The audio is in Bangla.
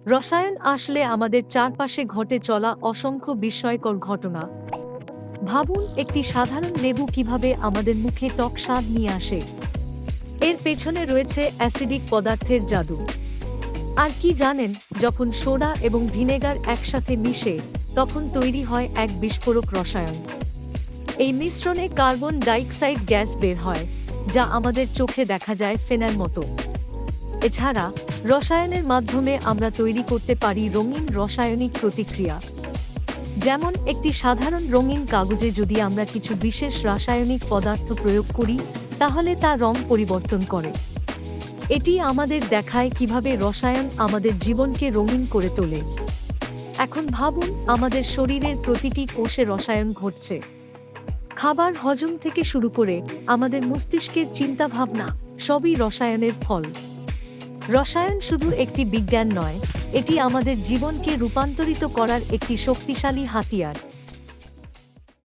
রসায়ন আসলে আমাদের চারপাশে ঘটে চলা অসংখ্য বিস্ময়কর ঘটনা। ভাবুন, একটি সাধারণ লেবু কিভাবে আমাদের মুখে টক স্বাদ নিয়ে আসে। এর পেছনে রয়েছে অ্যাসিডিক পদার্থের জাদু। আর কি জানেন, যখন সোডা এবং ভিনেগার একসাথে মিশে, তখন তৈরি হয় এক বিস্ফোরক রসায়ন। এই মিশ্রণে কার্বন ডাইঅক্সাইড গ্যাস বের হয়, যা আমাদের চোখে দেখা যায় ফেনার মতো। এছাড়া রসায়নের মাধ্যমে আমরা তৈরি করতে পারি রঙিন রাসায়নিক প্রতিক্রিয়া। যেমন একটি সাধারণ রঙিন কাগজে যদি আমরা কিছু বিশেষ রাসায়নিক পদার্থ প্রয়োগ করি, তাহলে তা রং পরিবর্তন করে। এটি আমাদের দেখায় কিভাবে রসায়ন আমাদের জীবনকে রঙিন করে তোলে। এখন ভাবুন, আমাদের শরীরের প্রতিটি কোষে রসায়ন ঘটছে। খাবার হজম থেকে শুরু করে আমাদের মস্তিষ্কের চিন্তাভাবনা, সবই রসায়নের ফল। রসায়ন শুধু একটি বিজ্ঞান নয়, এটি আমাদের জীবনকে রূপান্তরিত করার একটি শক্তিশালী হাতিয়ার।